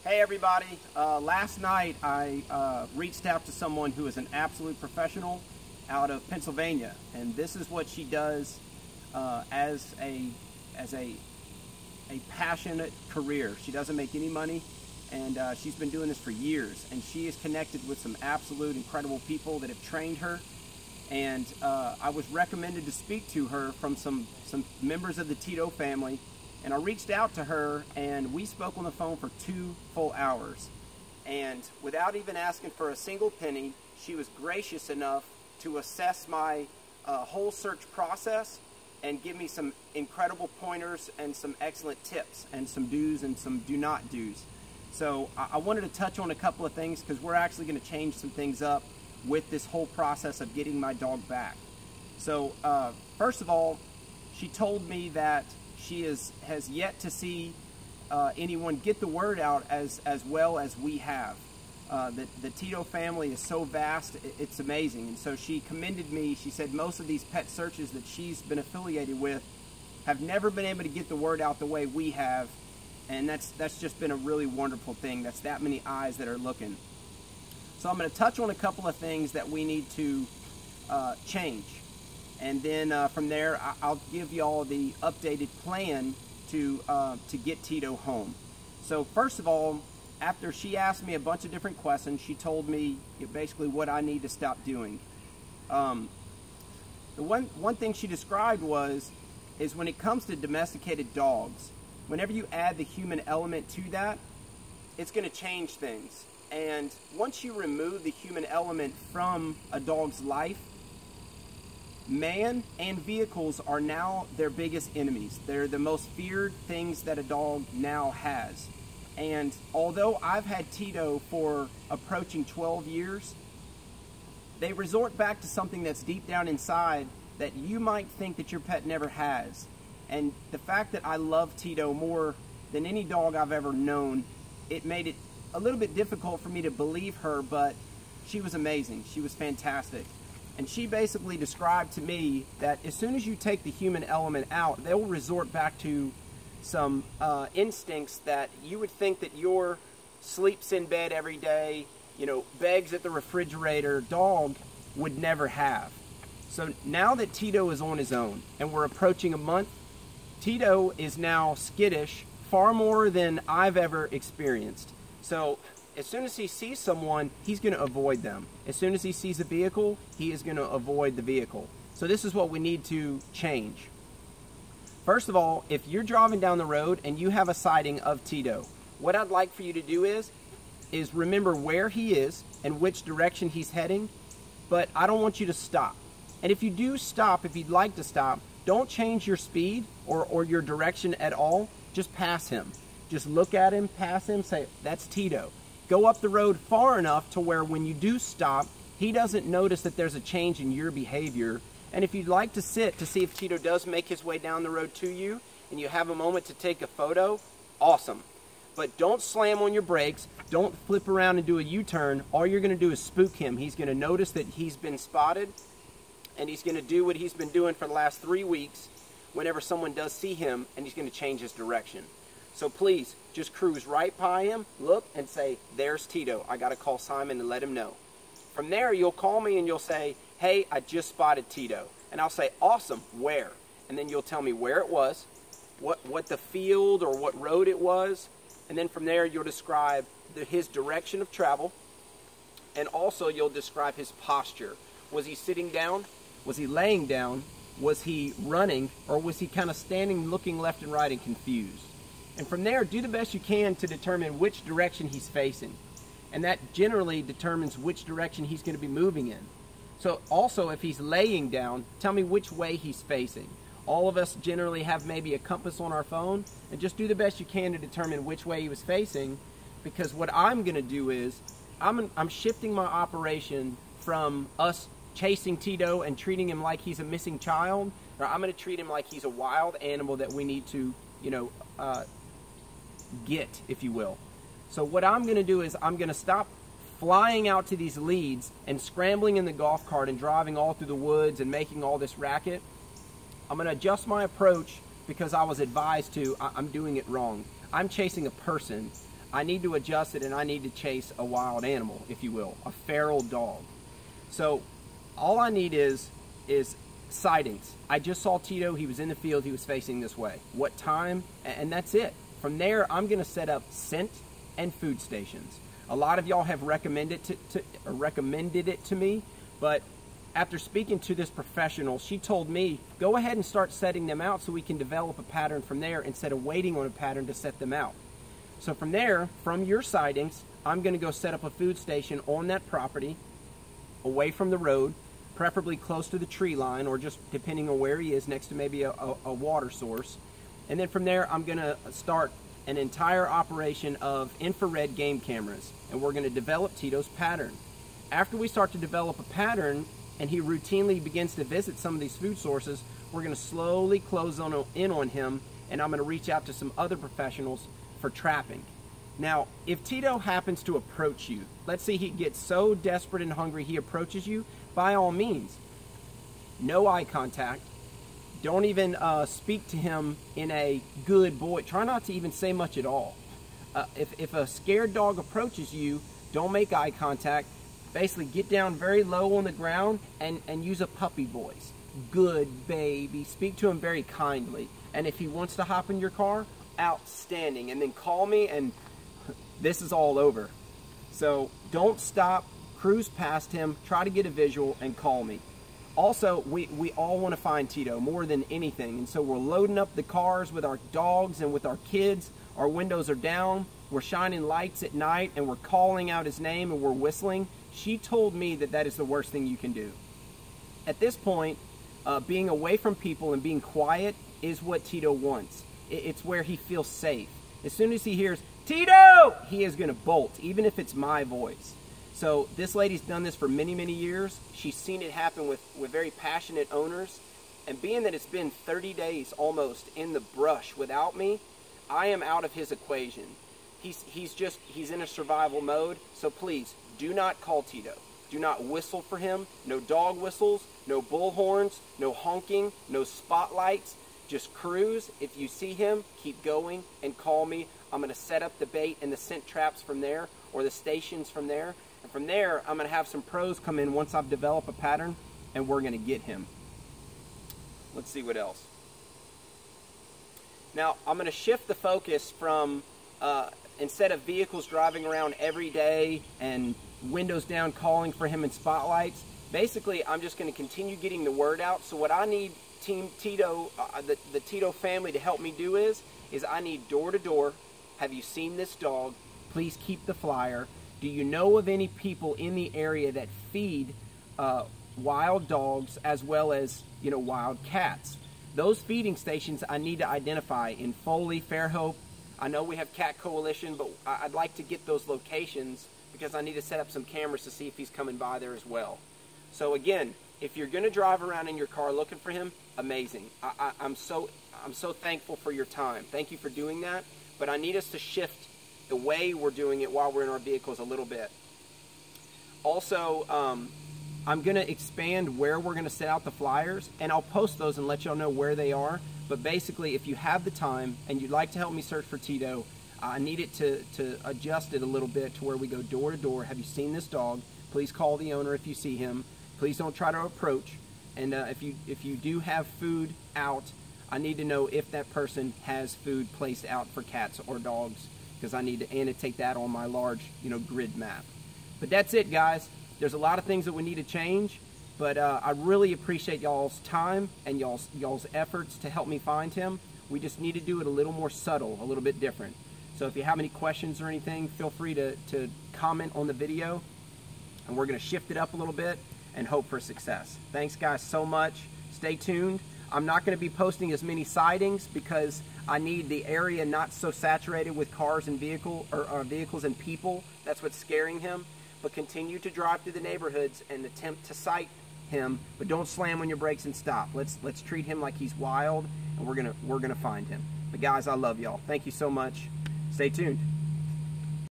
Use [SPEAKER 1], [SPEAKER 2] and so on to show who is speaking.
[SPEAKER 1] Hey everybody, last night I reached out to someone who is an absolute professional out of Pennsylvania, and this is what she does as a passionate career. She doesn't make any money, and she's been doing this for years, and she is connected with some absolute incredible people that have trained her, and I was recommended to speak to her from some members of the Tito family. And I reached out to her, and we spoke on the phone for 2 full hours. And without even asking for a single penny, she was gracious enough to assess my whole search process and give me some incredible pointers and some excellent tips and some do's and some do not do's. So I wanted to touch on a couple of things because we're actually going to change some things up with this whole process of getting my dog back. So first of all, she told me that she has yet to see anyone get the word out as well as we have. The Tito family is so vast, it's amazing. And so she commended me. She said most of these pet searches that she's been affiliated with have never been able to get the word out the way we have. And that's just been a really wonderful thing. That's that many eyes that are looking. So I'm going to touch on a couple of things that we need to change. And then from there, I'll give y'all the updated plan to get Tito home. So first of all, after she asked me a bunch of different questions, she told me basically what I need to stop doing. The one thing she described is when it comes to domesticated dogs, whenever you add the human element to that, it's going to change things. And once you remove the human element from a dog's life, man and vehicles are now their biggest enemies. They're the most feared things that a dog now has. And although I've had Tito for approaching 12 years, they resort back to something that's deep down inside that you might think that your pet never has. And the fact that I love Tito more than any dog I've ever known, it made it a little bit difficult for me to believe her, but she was amazing. She was fantastic. And she basically described to me that as soon as you take the human element out, they'll resort back to some instincts that you would think that your sleeps in bed every day, begs at the refrigerator dog would never have. So now that Tito is on his own and we're approaching a month, Tito is now skittish far more than I've ever experienced. So as soon as he sees someone, he's going to avoid them. As soon as he sees a vehicle, he is going to avoid the vehicle. So this is what we need to change. First of all, if you're driving down the road and you have a sighting of Tito, what I'd like for you to do is remember where he is and which direction he's heading, but I don't want you to stop. And if you do stop, if you'd like to stop, don't change your speed or your direction at all. Just pass him. Just look at him, pass him, say, that's Tito. Go up the road far enough to where when you do stop, he doesn't notice that there's a change in your behavior. And if you'd like to sit to see if Tito does make his way down the road to you and you have a moment to take a photo, awesome. But don't slam on your brakes. Don't flip around and do a U-turn. All you're going to do is spook him. He's going to notice that he's been spotted, and he's going to do what he's been doing for the last 3 weeks whenever someone does see him, and he's going to change his direction. So please, just cruise right by him, look, and say, there's Tito. I got to call Simon and let him know. From there, you'll call me and you'll say, hey, I just spotted Tito. And I'll say, awesome, where? And then you'll tell me where it was, what the field or what road it was. And then from there, you'll describe his direction of travel. And also, you'll describe his posture. Was he sitting down? Was he laying down? Was he running? Or was he kind of standing, looking left and right and confused? And from there, do the best you can to determine which direction he's facing. And that generally determines which direction he's going to be moving in. So also, if he's laying down, tell me which way he's facing. All of us generally have maybe a compass on our phone, and just do the best you can to determine which way he was facing, because what I'm going to do is, I'm shifting my operation from us chasing Tito and treating him like he's a missing child, or I'm going to treat him like he's a wild animal that we need to, get, if you will. So what I'm going to do is I'm going to stop flying out to these leads and scrambling in the golf cart and driving all through the woods and making all this racket. I'm going to adjust my approach because I was advised to. I'm doing it wrong. I'm chasing a person. I need to adjust it and I need to chase a wild animal, if you will, a feral dog. So all I need is sightings. I just saw Tito, he was in the field, he was facing this way. What time? And that's it. From there, I'm gonna set up scent and food stations. A lot of y'all have recommended it to me, but after speaking to this professional, she told me, go ahead and start setting them out so we can develop a pattern from there instead of waiting on a pattern to set them out. So from there, from your sightings, I'm gonna go set up a food station on that property, away from the road, preferably close to the tree line, or just depending on where he is, next to maybe a water source. And then from there, I'm gonna start an entire operation of infrared game cameras, and we're gonna develop Tito's pattern. After we start to develop a pattern, and he routinely begins to visit some of these food sources, we're gonna slowly close in on him, and I'm gonna reach out to some other professionals for trapping. Now, if Tito happens to approach you, let's say he gets so desperate and hungry he approaches you, by all means, no eye contact. Don't even speak to him in a good boy. Try not to even say much at all. If a scared dog approaches you, don't make eye contact. Basically, get down very low on the ground and use a puppy voice. Good baby. Speak to him very kindly. And if he wants to hop in your car, outstanding. And then call me, and this is all over. So don't stop. Cruise past him. Try to get a visual and call me. Also, we all want to find Tito more than anything, and so we're loading up the cars with our dogs and with our kids. Our windows are down, we're shining lights at night, and we're calling out his name and we're whistling. She told me that that is the worst thing you can do. At this point, being away from people and being quiet is what Tito wants. It's where he feels safe. As soon as he hears, Tito, he is going to bolt, even if it's my voice. So this lady's done this for many, many years. She's seen it happen with very passionate owners. And being that it's been 30 days almost in the brush without me, I am out of his equation. He's in a survival mode. So please, do not call Tito. Do not whistle for him. No dog whistles, no bullhorns, no honking, no spotlights. Just cruise. If you see him, keep going and call me. I'm going to set up the bait and the scent traps from there, or the stations from there. And from there, I'm going to have some pros come in once I've developed a pattern, and we're going to get him. Let's see what else. Now, I'm going to shift the focus from, instead of vehicles driving around every day and windows down calling for him in spotlights, basically, I'm just going to continue getting the word out. So what I need Team Tito, the Tito family to help me do is I need door-to-door. Have you seen this dog? Please keep the flyer. Do you know of any people in the area that feed wild dogs as well as, wild cats? Those feeding stations I need to identify in Foley, Fairhope. I know we have Cat Coalition, but I'd like to get those locations because I need to set up some cameras to see if he's coming by there as well. So again, if you're going to drive around in your car looking for him, amazing. I'm so thankful for your time. Thank you for doing that. But I need us to shift the way we're doing it while we're in our vehicles a little bit. Also, I'm going to expand where we're going to set out the flyers, and I'll post those and let y'all know where they are. But basically, if you have the time and you'd like to help me search for Tito, I need it to adjust it a little bit to where we go door to door. Have you seen this dog? Please call the owner if you see him. Please don't try to approach. And if you do have food out, I need to know if that person has food placed out for cats or dogs, because I need to annotate that on my large, grid map. But that's it, guys. There's a lot of things that we need to change, but I really appreciate y'all's time and y'all's efforts to help me find him. We just need to do it a little more subtle, a little bit different. So if you have any questions or anything, feel free to comment on the video, and we're going to shift it up a little bit and hope for success. Thanks, guys, so much. Stay tuned. I'm not going to be posting as many sightings because I need the area not so saturated with cars and vehicles and people. That's what's scaring him. But continue to drive through the neighborhoods and attempt to sight him, but don't slam on your brakes and stop. Let's treat him like he's wild, and we're gonna find him. But guys, I love y'all. Thank you so much. Stay tuned.